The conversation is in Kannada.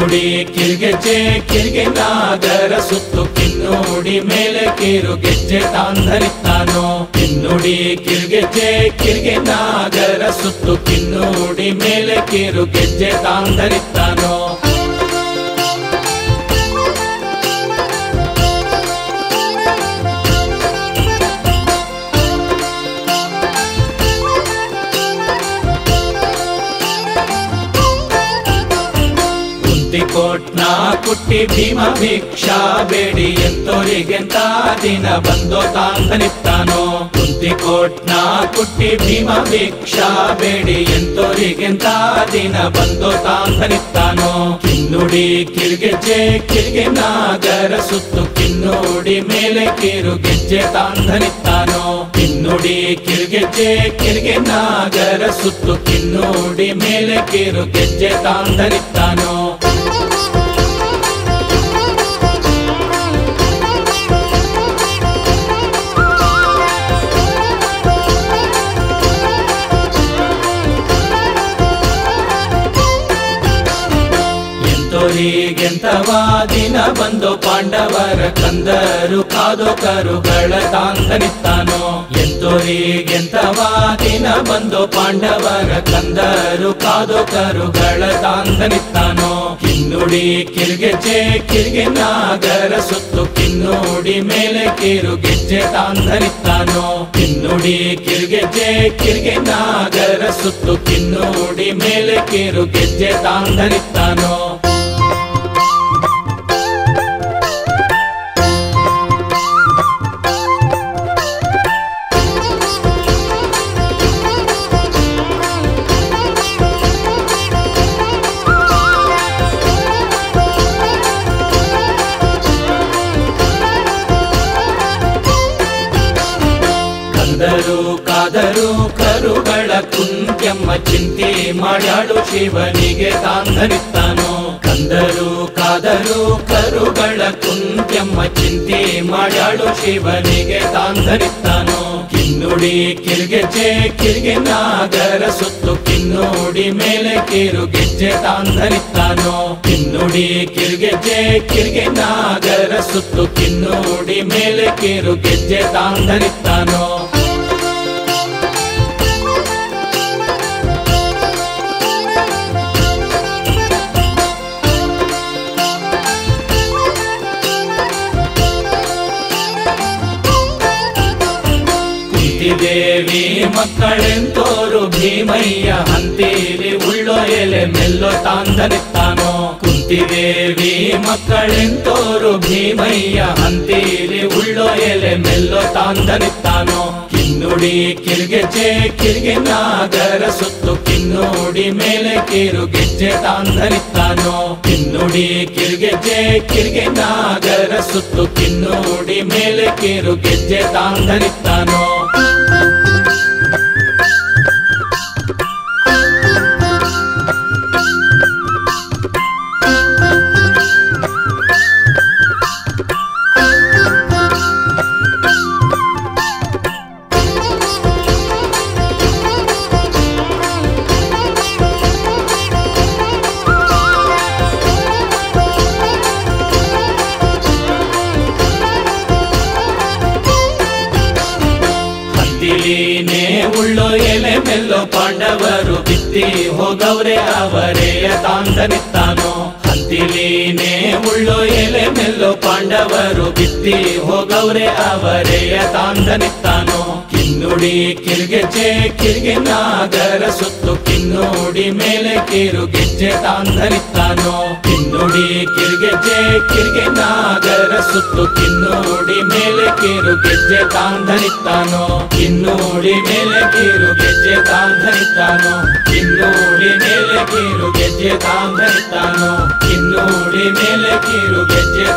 ಕಿನ್ನುಡಿ ಕಿರ್ಗೆಜ್ಜೆ ಕಿರ್ಗೆ ನಾಗರ ಸುತ್ತು ಕಿನ್ನೋಡಿ ಮೇಲೆ ಕಿರು ಗೆಜ್ಜೆ ತಾಂಧರಿತ್ತಾನೋ ಕಿನ್ನುಡಿ ಕಿರ್ಗೆಜ್ಜೆ ಕಿರ್ಗೆ ನಾಗರ ಸುತ್ತು ಕಿನ್ನೋಡಿ ಮೇಲೆ ಕಿರು ಗೆಜ್ಜೆ ತಾಂಧರಿತ್ತಾನೋ ಕೋಟ್ನ ಕುಟ್ಟಿ ಭೀಮ ಭಿಕ್ಷಾ ಬೇಡಿ ಎಂತೋರಿಗೆಂತ ದಿನ ಬಂದೋ ತಾಂಧನಿತ್ತಾನೋ ಕುಂತಿ ಕೋಟ್ನ ಕುಟ್ಟಿ ಭೀಮ ಭಿಕ್ಷಾ ಬೇಡಿ ಎಂತೋರಿಗೆಂತ ದಿನ ಬಂದೋ ತಾಂಧನಿತ್ತಾನೋ ಕಿನ್ನುಡಿ ಕಿರ್ಗೆಜ್ಜೆ ಕಿರ್ಗೆ ನಾಗರ ಸುತ್ತು ಕಿನ್ನೋಡಿ ಮೇಲೆ ಕಿರು ಗೆಜ್ಜೆ ತಾಂಧನಿತ್ತಾನೋ ಕಿನ್ನುಡಿ ಕಿರ್ಗೆಜ್ಜೆ ಕಿರ್ಗೆ ನಾಗರ ಸುತ್ತು ಕಿನ್ನೋಡಿ ಮೇಲೆ ಕಿರು ಗೆಜ್ಜೆ ತಾಂಧನಿತ್ತಾನೋ ಎಂತವಾ ದಿನ ಬಂದು ಪಾಂಡವರ ಕಂದರು ಕಾದೋ ಕರುಗಳ ತಾಂಧನಿತ್ತಾನೋ ಎಂತೋರಿಗೆಂತವಾ ದಿನ ಬಂದು ಪಾಂಡವರ ಕಂದರು ಕಾದೋ ಕರುಗಳ ತಾಂಧನಿತ್ತಾನೋ ಕಿನ್ನುಡಿ ಕಿರ್ಗೆಜ್ಜೆ ಕಿರ್ಗೆ ನಾಗರ ಸುತ್ತು ಕಿನ್ನೋಡಿ ಮೇಲೆ ಕಿರು ಗೆಜ್ಜೆ ತಾಂಧನಿತ್ತಾನೋ ಕಿನ್ನುಡಿ ಕಿರ್ಗೆಜ್ಜೆ ಕಿರ್ಗೆ ನಾಗರ ಸುತ್ತು ಕಿನ್ನೋಡಿ ಮೇಲೆ ಕಿರು ಗೆಜ್ಜೆ ತಾಂಧನಿತ್ತಾನೋ ಕಾದರು ಕರುಗಳ ಕುಂತ್ಯಮ್ಮ ಚಿಂತೆ ಮಾಡ್ಯಾಳು ಶಿವನಿಗೆ ತಾಂಧನಿತ್ತಾನೋ ಕಂದರು ಕಾದರು ಕರುಗಳ ಕುಂತ್ಯಮ್ಮ ಚಿಂತೆ ಮಾಡ್ಯಾಳು ಶಿವನಿಗೆ ತಾಂಧನಿತ್ತಾನೋ ಕಿನ್ನುಡಿ ಕಿರ್ಗೆಜ್ಜೆ ಕಿರ್ಗೆ ನಾಗರ ಸುತ್ತು ಕಿನ್ನೋಡಿ ಮೇಲೆ ಕಿರು ಗೆಜ್ಜೆ ತಾಂಧನಿತ್ತಾನೋ ಕಿನ್ನುಡಿ ಕಿರ್ಗೆಜ್ಜೆ ಕಿರ್ಗೆ ನಾಗರ ಸುತ್ತು ಕಿನ್ನೋಡಿ ಮೇಲೆ ಕಿರು ಗೆಜ್ಜೆ ತಾಂಧನಿತ್ತಾನೋ ದೇವಿ ಮಕ್ಕಳೆಂತೋರು ಭೀಮಯ್ಯ ಹಂತೀಲಿ ಉಳ್ಳೋ ಎಲೆ ಮೆಲ್ಲೋ ತಾಂಧನಿತ್ತಾನೋ ಕುಂತಿದೇವಿ ಮಕ್ಕಳೆಂತೋರು ಭೀಮಯ್ಯ ಹಂತೀಲಿ ಉಳ್ಳೋ ಎಲೆ ಮೆಲ್ಲೋ ತಾಂಧನಿತ್ತಾನೋ ಕಿನ್ನುಡಿ ಕಿರ್ಗೆಜ್ಜೆ ಕಿರ್ಗೆ ನಾಗರ ಸುತ್ತು ಕಿನ್ನೋಡಿ ಮೇಲೆ ಕಿರು ಗೆಜ್ಜೆ ತಾಂಧನಿತ್ತಾನೋ ಕಿನ್ನುಡಿ ಕಿರ್ಗೆಜ್ಜೆ ಕಿರ್ಗೆ ನಾಗರ ಸುತ್ತು ಕಿನ್ನೋಡಿ ಮೇಲೆ ಕಿರು ಗೆಜ್ಜೆ ತಾಂಧನಿತ್ತಾನೋ ಹಂತಿಲೀನೇ ಉಳ್ಳೋ ಎಲೆ ಮೆಲ್ಲೋ ಪಾಂಡವರು ಬಿತ್ತಿ ಹೋಗವ್ರೆ ಅವರೆಯ ತಾಂಧನಿತ್ತಾನೋ ಹಂತಿಲೀನೇ ಉಳ್ಳೋ ಎಲೆ ಮೆಲ್ಲೋ ಪಾಂಡವರು ಬಿತ್ತಿ ಹೋಗವ್ರೆ ಅವರೆಯ ತಾಂಧನಿತ್ತಾನೋ ಕಿನ್ನುಡಿ ಕಿರ್ಗೆಜ್ಜೆ ಕಿರ್ಗೆ ನಾಗರ ಸುತ್ತು ಕಿನ್ನೋಡಿ ಮೇಲೆ ಕಿರು ಗೆಜ್ಜೆ ತಾಂಧನಿತ್ತಾನೋ ಕಿನ್ನುಡಿ ಕಿರ್ಗೆಜ್ಜೆ ಕಿರ್ಗೆ ನಾಗರ ಸುತ್ತು ಕಿನ್ನೋಡಿ ಮೇಲೆ ಕಿರು ಗೆಜ್ಜೆ ತಾಂಧನಿತ್ತಾನೋ ಕಿನ್ನೋಡಿ ಮೇಲೆ ಕಿರು ಗೆಜ್ಜೆ ತಾಂಧನಿತ್ತಾನೋ ಕಿನ್ನೋಡಿ ಮೇಲೆ ಕಿರು ಗೆಜ್ಜೆ ತಾಂಧನಿತ್ತಾನೋ ಕಿನ್ನೋಡಿ ಮೇಲೆ ಕಿರು ಗೆಜ್ಜೆ